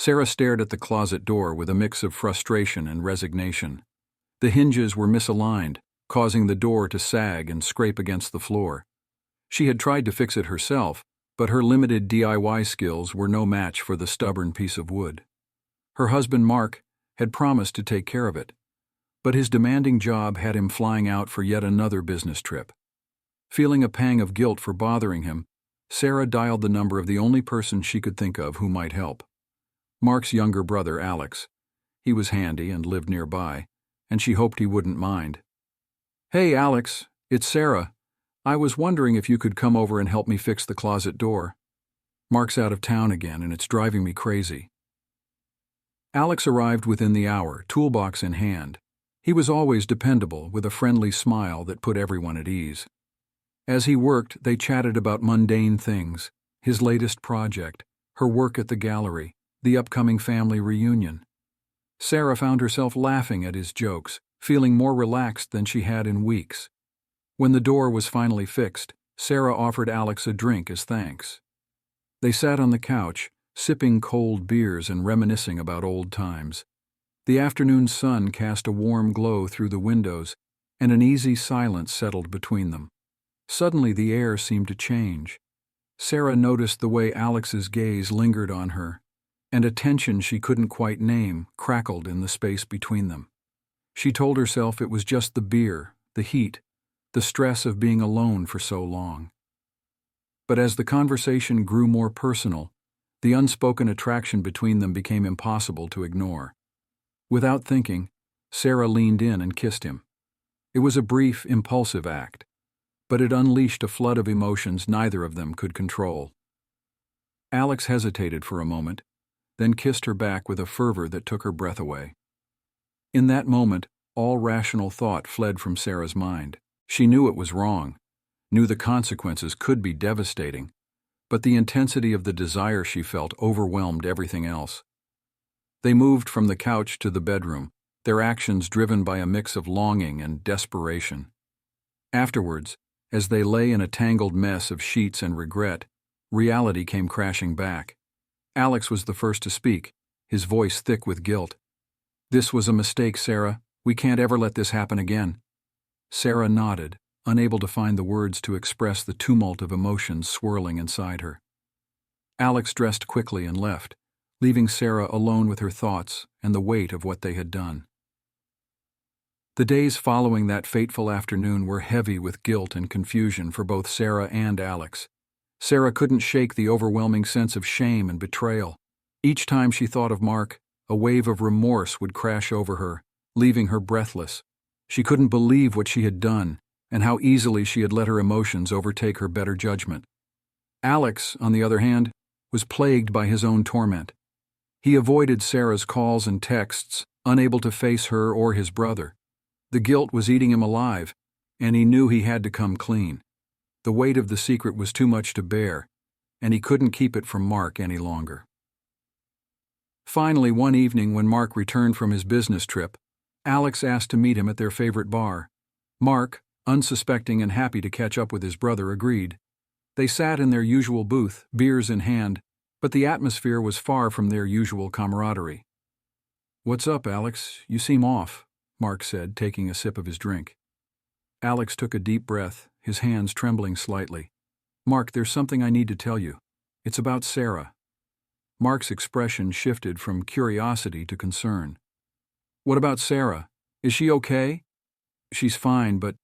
Sarah stared at the closet door with a mix of frustration and resignation. The hinges were misaligned, causing the door to sag and scrape against the floor. She had tried to fix it herself, but her limited DIY skills were no match for the stubborn piece of wood. Her husband, Mark, had promised to take care of it, but his demanding job had him flying out for yet another business trip. Feeling a pang of guilt for bothering him, Sarah dialed the number of the only person she could think of who might help. Mark's younger brother, Alex. He was handy and lived nearby, and she hoped he wouldn't mind. "Hey, Alex, it's Sarah. I was wondering if you could come over and help me fix the closet door. Mark's out of town again, and it's driving me crazy." Alex arrived within the hour, toolbox in hand. He was always dependable, with a friendly smile that put everyone at ease. As he worked, they chatted about mundane things, his latest project, her work at the gallery, the upcoming family reunion. Sarah found herself laughing at his jokes, feeling more relaxed than she had in weeks. When the door was finally fixed, Sarah offered Alex a drink as thanks. They sat on the couch, sipping cold beers and reminiscing about old times. The afternoon sun cast a warm glow through the windows, and an easy silence settled between them. Suddenly the air seemed to change. Sarah noticed the way Alex's gaze lingered on her, and a tension she couldn't quite name crackled in the space between them. She told herself it was just the beer, the heat, the stress of being alone for so long. But as the conversation grew more personal, the unspoken attraction between them became impossible to ignore. Without thinking, Sarah leaned in and kissed him. It was a brief, impulsive act, but it unleashed a flood of emotions neither of them could control. Alex hesitated for a moment, then kissed her back with a fervor that took her breath away. In that moment, all rational thought fled from Sarah's mind. She knew it was wrong, knew the consequences could be devastating, but the intensity of the desire she felt overwhelmed everything else. They moved from the couch to the bedroom, their actions driven by a mix of longing and desperation. Afterwards, as they lay in a tangled mess of sheets and regret, reality came crashing back. Alex was the first to speak, his voice thick with guilt. "This was a mistake, Sarah. We can't ever let this happen again." Sarah nodded, unable to find the words to express the tumult of emotions swirling inside her. Alex dressed quickly and left, leaving Sarah alone with her thoughts and the weight of what they had done. The days following that fateful afternoon were heavy with guilt and confusion for both Sarah and Alex. Sarah couldn't shake the overwhelming sense of shame and betrayal. Each time she thought of Mark, a wave of remorse would crash over her, leaving her breathless. She couldn't believe what she had done, and how easily she had let her emotions overtake her better judgment. Alex, on the other hand, was plagued by his own torment. He avoided Sarah's calls and texts, unable to face her or his brother. The guilt was eating him alive, and he knew he had to come clean. The weight of the secret was too much to bear, and he couldn't keep it from Mark any longer. Finally, one evening when Mark returned from his business trip, Alex asked to meet him at their favorite bar. Mark, unsuspecting and happy to catch up with his brother, agreed. They sat in their usual booth, beers in hand, but the atmosphere was far from their usual camaraderie. "What's up, Alex? You seem off," Mark said, taking a sip of his drink. Alex took a deep breath, his hands trembling slightly. "Mark, there's something I need to tell you. It's about Sarah." Mark's expression shifted from curiosity to concern. "What about Sarah? Is she okay?" "She's fine, but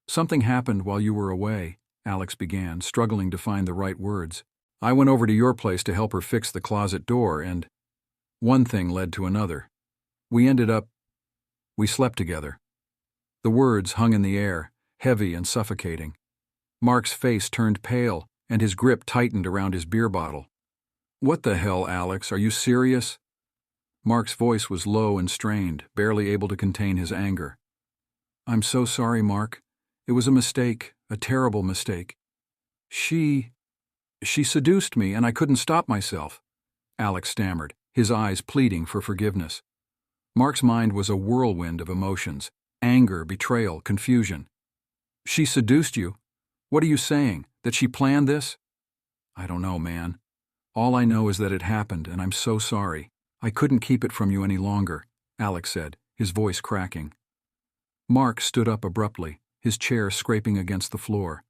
something happened while you were away," Alex began, struggling to find the right words. "I went over to your place to help her fix the closet door, and one thing led to another. We slept together." The words hung in the air, heavy and suffocating. Mark's face turned pale, and his grip tightened around his beer bottle. "What the hell, Alex? Are you serious?" Mark's voice was low and strained, barely able to contain his anger. "I'm so sorry, Mark. It was a mistake, a terrible mistake. She seduced me, and I couldn't stop myself," Alex stammered, his eyes pleading for forgiveness. Mark's mind was a whirlwind of emotions: anger, betrayal, confusion. "She seduced you? What are you saying? That she planned this?" "I don't know, man. All I know is that it happened, and I'm so sorry. I couldn't keep it from you any longer, Alex said, his voice cracking. Mark stood up abruptly, his chair scraping against the floor.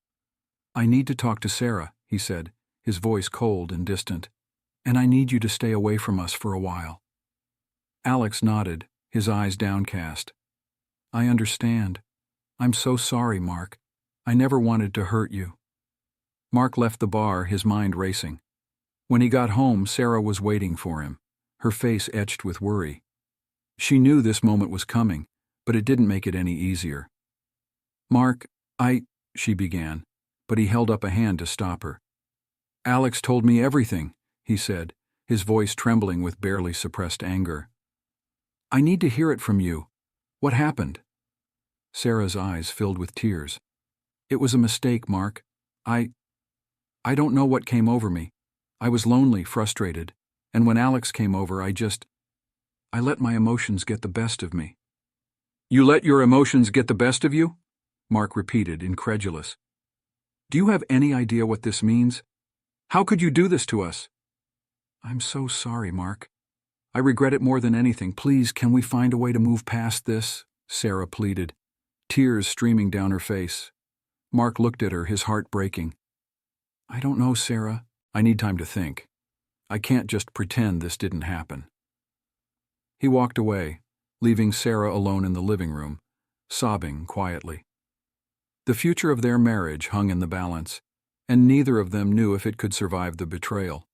I need to talk to Sarah, he said, his voice cold and distant. And I need you to stay away from us for a while. Alex nodded, his eyes downcast. I understand. I'm so sorry, Mark. I never wanted to hurt you. Mark left the bar, his mind racing. When he got home, Sarah was waiting for him, her face etched with worry. She knew this moment was coming, but it didn't make it any easier. Mark, she began, but he held up a hand to stop her. Alex told me everything, he said, his voice trembling with barely suppressed anger. I need to hear it from you. What happened? Sarah's eyes filled with tears. It was a mistake, Mark. I don't know what came over me. I was lonely, frustrated, and when Alex came over, I let my emotions get the best of me. You let your emotions get the best of you? Mark repeated, incredulous. Do you have any idea what this means? How could you do this to us? I'm so sorry, Mark. I regret it more than anything. Please, can we find a way to move past this? Sarah pleaded, tears streaming down her face. Mark looked at her, his heart breaking. I don't know, Sarah. I need time to think. I can't just pretend this didn't happen. He walked away, leaving Sarah alone in the living room, sobbing quietly. The future of their marriage hung in the balance, and neither of them knew if it could survive the betrayal.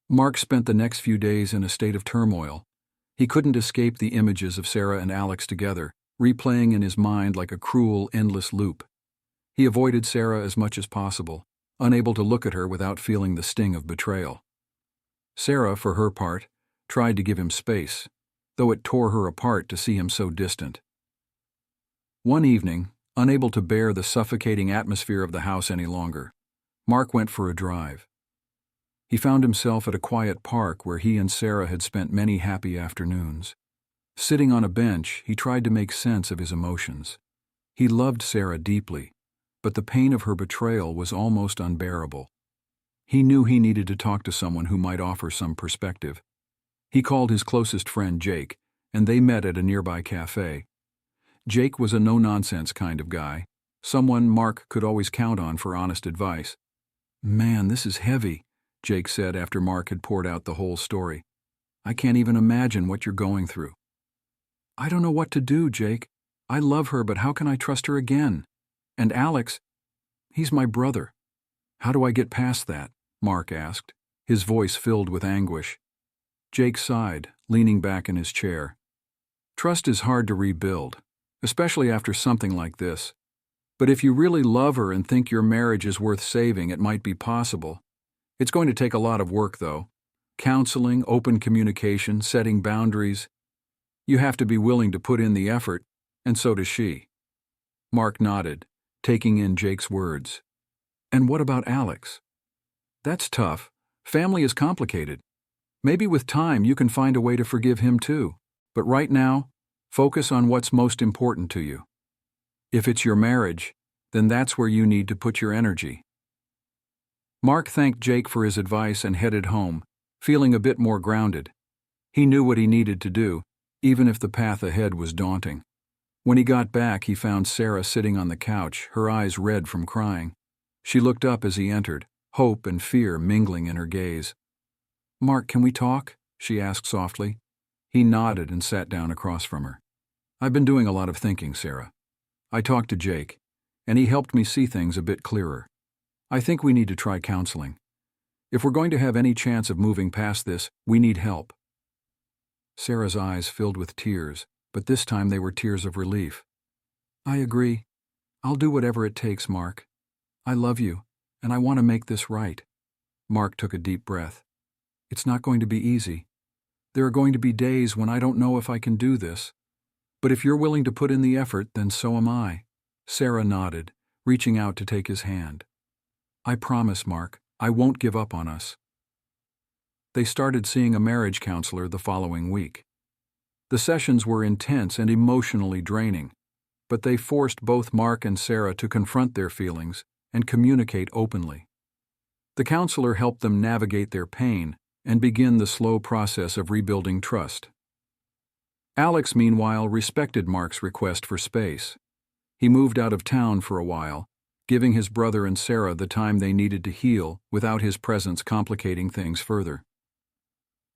Mark spent the next few days in a state of turmoil. He couldn't escape the images of Sarah and Alex together, replaying in his mind like a cruel, endless loop. He avoided Sarah as much as possible, unable to look at her without feeling the sting of betrayal. Sarah, for her part, tried to give him space, though it tore her apart to see him so distant. One evening, unable to bear the suffocating atmosphere of the house any longer, Mark went for a drive. He found himself at a quiet park where he and Sarah had spent many happy afternoons. Sitting on a bench, he tried to make sense of his emotions. He loved Sarah deeply, but the pain of her betrayal was almost unbearable. He knew he needed to talk to someone who might offer some perspective. He called his closest friend Jake, and they met at a nearby cafe. Jake was a no-nonsense kind of guy, someone Mark could always count on for honest advice. Man, this is heavy, Jake said after Mark had poured out the whole story. I can't even imagine what you're going through. I don't know what to do, Jake. I love her, but how can I trust her again? And Alex, he's my brother. How do I get past that? Mark asked, his voice filled with anguish. Jake sighed, leaning back in his chair. Trust is hard to rebuild, especially after something like this. But if you really love her and think your marriage is worth saving, it might be possible. It's going to take a lot of work, though. Counseling, open communication, setting boundaries. You have to be willing to put in the effort, and so does she. Mark nodded, taking in Jake's words. And what about Alex? That's tough. Family is complicated. Maybe with time you can find a way to forgive him too. But right now, focus on what's most important to you. If it's your marriage, then that's where you need to put your energy. Mark thanked Jake for his advice and headed home, feeling a bit more grounded. He knew what he needed to do, even if the path ahead was daunting. When he got back, he found Sarah sitting on the couch, her eyes red from crying. She looked up as he entered, hope and fear mingling in her gaze. Mark, can we talk? She asked softly. He nodded and sat down across from her. I've been doing a lot of thinking, Sarah. I talked to Jake, and he helped me see things a bit clearer. I think we need to try counseling. If we're going to have any chance of moving past this, we need help. Sarah's eyes filled with tears, but this time they were tears of relief. I agree. I'll do whatever it takes, Mark. I love you, and I want to make this right. Mark took a deep breath. It's not going to be easy. There are going to be days when I don't know if I can do this. But if you're willing to put in the effort, then so am I. Sarah nodded, reaching out to take his hand. I promise, Mark, I won't give up on us. They started seeing a marriage counselor the following week. The sessions were intense and emotionally draining, but they forced both Mark and Sarah to confront their feelings and communicate openly. The counselor helped them navigate their pain, and begin the slow process of rebuilding trust. Alex, meanwhile, respected Mark's request for space. He moved out of town for a while, giving his brother and Sarah the time they needed to heal without his presence complicating things further.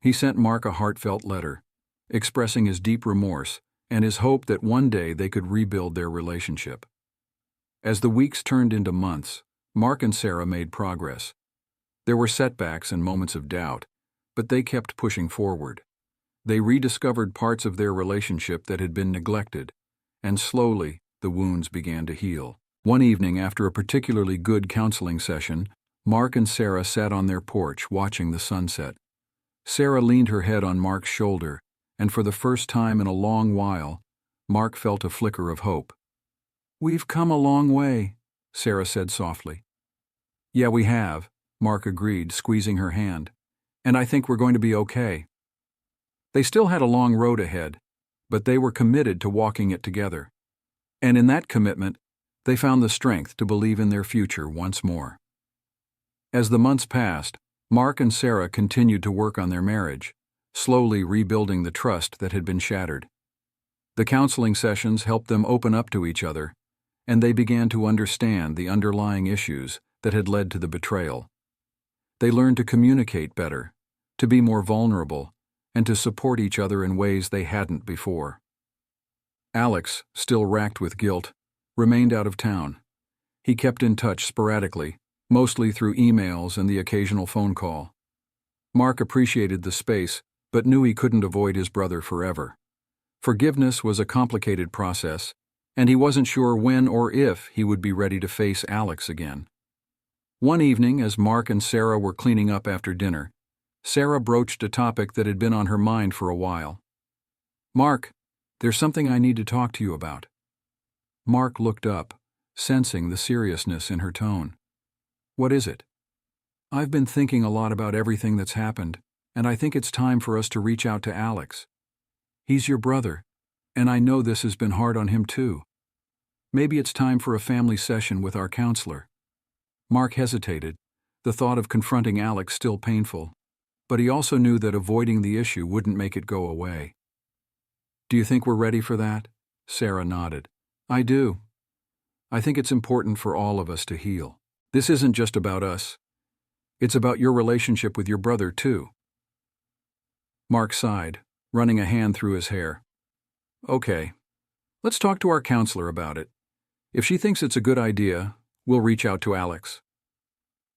He sent Mark a heartfelt letter, expressing his deep remorse and his hope that one day they could rebuild their relationship. As the weeks turned into months, Mark and Sarah made progress. There were setbacks and moments of doubt, but they kept pushing forward. They rediscovered parts of their relationship that had been neglected, and slowly the wounds began to heal. One evening, after a particularly good counseling session, Mark and Sarah sat on their porch watching the sunset. Sarah leaned her head on Mark's shoulder, and for the first time in a long while, Mark felt a flicker of hope. "We've come a long way," Sarah said softly. "Yeah, we have," Mark agreed, squeezing her hand. "And I think we're going to be okay." They still had a long road ahead, but they were committed to walking it together. And in that commitment, they found the strength to believe in their future once more. As the months passed, Mark and Sarah continued to work on their marriage, slowly rebuilding the trust that had been shattered. The counseling sessions helped them open up to each other, and they began to understand the underlying issues that had led to the betrayal. They learned to communicate better, to be more vulnerable, and to support each other in ways they hadn't before. Alex, still racked with guilt, remained out of town. He kept in touch sporadically, mostly through emails and the occasional phone call. Mark appreciated the space, but knew he couldn't avoid his brother forever. Forgiveness was a complicated process, and he wasn't sure when or if he would be ready to face Alex again. One evening, as Mark and Sarah were cleaning up after dinner, Sarah broached a topic that had been on her mind for a while. "Mark, there's something I need to talk to you about." Mark looked up, sensing the seriousness in her tone. "What is it?" "I've been thinking a lot about everything that's happened, and I think it's time for us to reach out to Alex. He's your brother, and I know this has been hard on him too. Maybe it's time for a family session with our counselor." Mark hesitated, the thought of confronting Alex still painful, but he also knew that avoiding the issue wouldn't make it go away. "Do you think we're ready for that?" Sarah nodded. "I do. I think it's important for all of us to heal. This isn't just about us. It's about your relationship with your brother, too." Mark sighed, running a hand through his hair. "Okay, let's talk to our counselor about it. If she thinks it's a good idea, we'll reach out to Alex."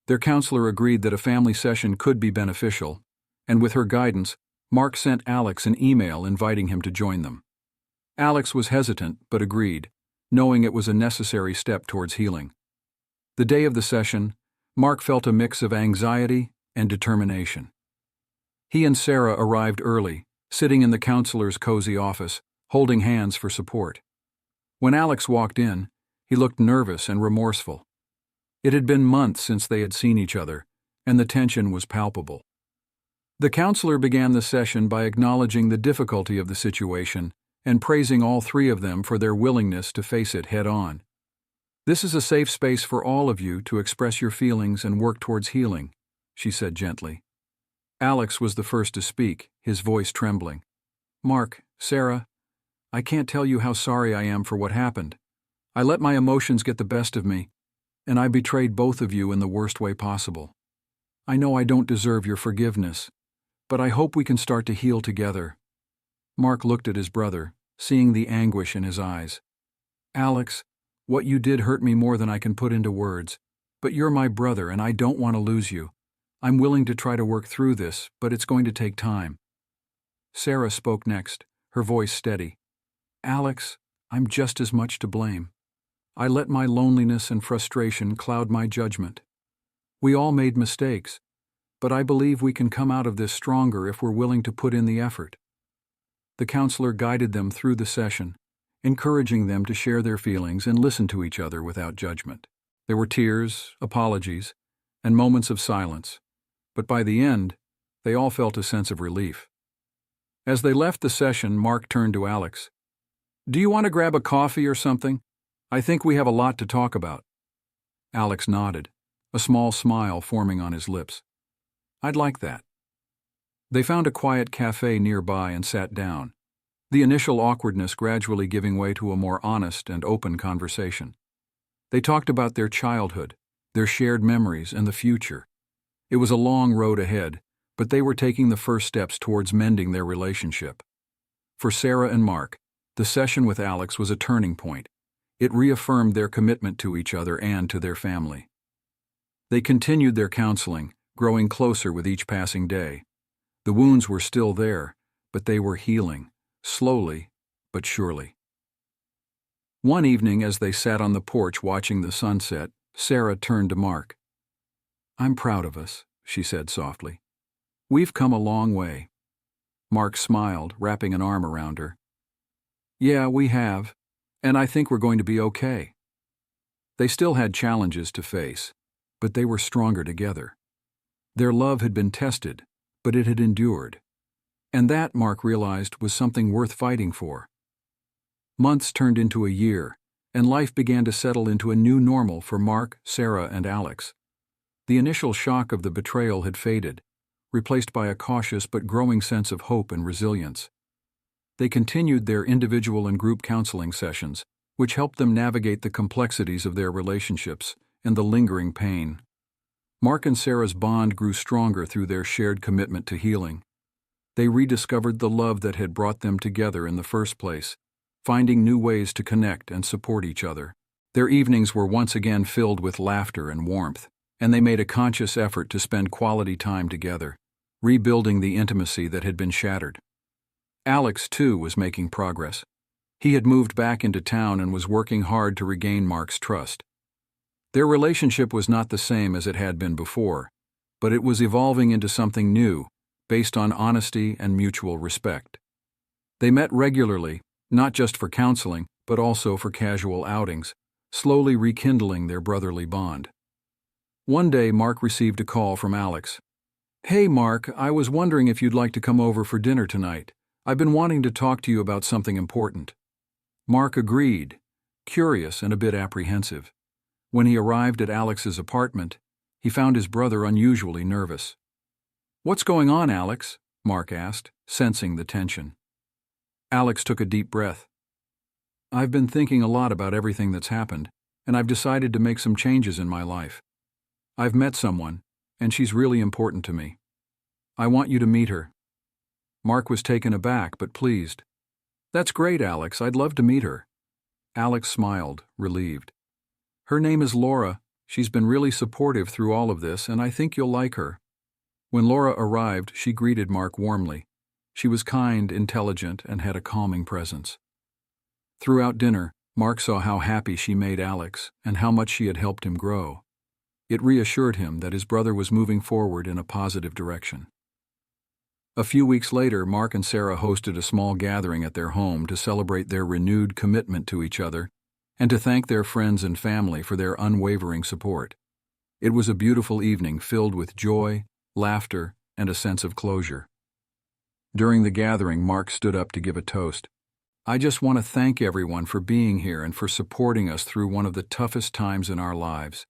Their counselor agreed that a family session could be beneficial, and with her guidance, Mark sent Alex an email inviting him to join them. Alex was hesitant but agreed, knowing it was a necessary step towards healing. The day of the session, Mark felt a mix of anxiety and determination. He and Sarah arrived early, sitting in the counselor's cozy office, holding hands for support. When Alex walked in, he looked nervous and remorseful. It had been months since they had seen each other, and the tension was palpable. The counselor began the session by acknowledging the difficulty of the situation and praising all three of them for their willingness to face it head-on. "This is a safe space for all of you to express your feelings and work towards healing," she said gently. Alex was the first to speak, his voice trembling. "Mark, Sarah, I can't tell you how sorry I am for what happened. I let my emotions get the best of me, and I betrayed both of you in the worst way possible. I know I don't deserve your forgiveness, but I hope we can start to heal together." Mark looked at his brother, seeing the anguish in his eyes. "Alex, what you did hurt me more than I can put into words, but you're my brother and I don't want to lose you. I'm willing to try to work through this, but it's going to take time." Sarah spoke next, her voice steady. "Alex, I'm just as much to blame. I let my loneliness and frustration cloud my judgment. We all made mistakes, but I believe we can come out of this stronger if we're willing to put in the effort." The counselor guided them through the session, encouraging them to share their feelings and listen to each other without judgment. There were tears, apologies, and moments of silence, but by the end, they all felt a sense of relief. As they left the session, Mark turned to Alex. "Do you want to grab a coffee or something? I think we have a lot to talk about." Alex nodded, a small smile forming on his lips. "I'd like that." They found a quiet cafe nearby and sat down, the initial awkwardness gradually giving way to a more honest and open conversation. They talked about their childhood, their shared memories, and the future. It was a long road ahead, but they were taking the first steps towards mending their relationship. For Sarah and Mark, the session with Alex was a turning point. It reaffirmed their commitment to each other and to their family. They continued their counseling, growing closer with each passing day. The wounds were still there, but they were healing, slowly but surely. One evening, as they sat on the porch watching the sunset, Sarah turned to Mark. "I'm proud of us," she said softly. "We've come a long way." Mark smiled, wrapping an arm around her. "Yeah, we have, and I think we're going to be okay." They still had challenges to face, but they were stronger together. Their love had been tested, but it had endured. And that, Mark realized, was something worth fighting for. Months turned into a year, and life began to settle into a new normal for Mark, Sarah, and Alex. The initial shock of the betrayal had faded, replaced by a cautious but growing sense of hope and resilience. They continued their individual and group counseling sessions, which helped them navigate the complexities of their relationships and the lingering pain. Mark and Sarah's bond grew stronger through their shared commitment to healing. They rediscovered the love that had brought them together in the first place, finding new ways to connect and support each other. Their evenings were once again filled with laughter and warmth, and they made a conscious effort to spend quality time together, rebuilding the intimacy that had been shattered. Alex, too, was making progress. He had moved back into town and was working hard to regain Mark's trust. Their relationship was not the same as it had been before, but it was evolving into something new, based on honesty and mutual respect. They met regularly, not just for counseling, but also for casual outings, slowly rekindling their brotherly bond. One day, Mark received a call from Alex. "Hey, Mark, I was wondering if you'd like to come over for dinner tonight. I've been wanting to talk to you about something important." Mark agreed, curious and a bit apprehensive. When he arrived at Alex's apartment, he found his brother unusually nervous. "What's going on, Alex?" Mark asked, sensing the tension. Alex took a deep breath. "I've been thinking a lot about everything that's happened, and I've decided to make some changes in my life. I've met someone, and she's really important to me. I want you to meet her." Mark was taken aback but pleased. "That's great, Alex. I'd love to meet her." Alex smiled, relieved. "Her name is Laura. She's been really supportive through all of this, and I think you'll like her." When Laura arrived, she greeted Mark warmly. She was kind, intelligent, and had a calming presence. Throughout dinner, Mark saw how happy she made Alex and how much she had helped him grow. It reassured him that his brother was moving forward in a positive direction. A few weeks later, Mark and Sarah hosted a small gathering at their home to celebrate their renewed commitment to each other and to thank their friends and family for their unwavering support. It was a beautiful evening filled with joy, laughter, and a sense of closure. During the gathering, Mark stood up to give a toast. "I just want to thank everyone for being here and for supporting us through one of the toughest times in our lives.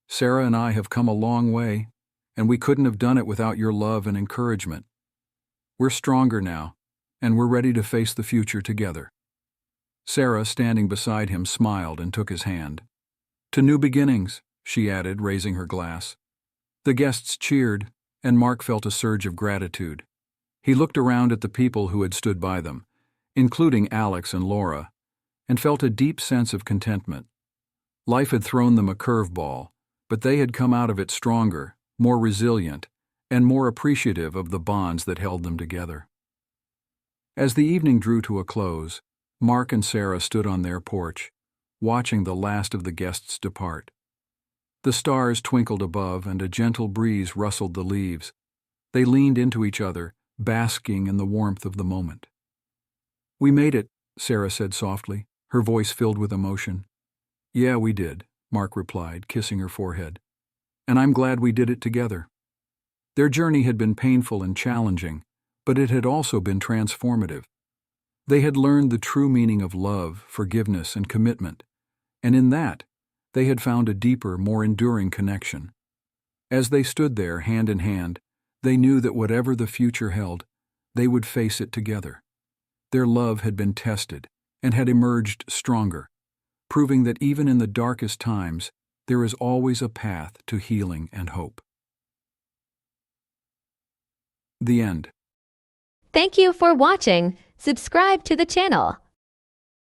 Sarah and I have come a long way, and we couldn't have done it without your love and encouragement. We're stronger now, and we're ready to face the future together." Sarah, standing beside him, smiled and took his hand. "To new beginnings," she added, raising her glass. The guests cheered, and Mark felt a surge of gratitude. He looked around at the people who had stood by them, including Alex and Laura, and felt a deep sense of contentment. Life had thrown them a curveball, but they had come out of it stronger, more resilient, and more appreciative of the bonds that held them together. As the evening drew to a close, Mark and Sarah stood on their porch, watching the last of the guests depart. The stars twinkled above, and a gentle breeze rustled the leaves. They leaned into each other, basking in the warmth of the moment. "We made it," Sarah said softly, her voice filled with emotion. "Yeah, we did," Mark replied, kissing her forehead. "And I'm glad we did it together." Their journey had been painful and challenging, but it had also been transformative. They had learned the true meaning of love, forgiveness, and commitment, and in that, they had found a deeper, more enduring connection. As they stood there, hand in hand, They knew that whatever the future held, they would face it together. Their love had been tested and had emerged stronger, proving that even in the darkest times, there is always a path to healing and hope. The end. Thank you for watching. Subscribe to the channel.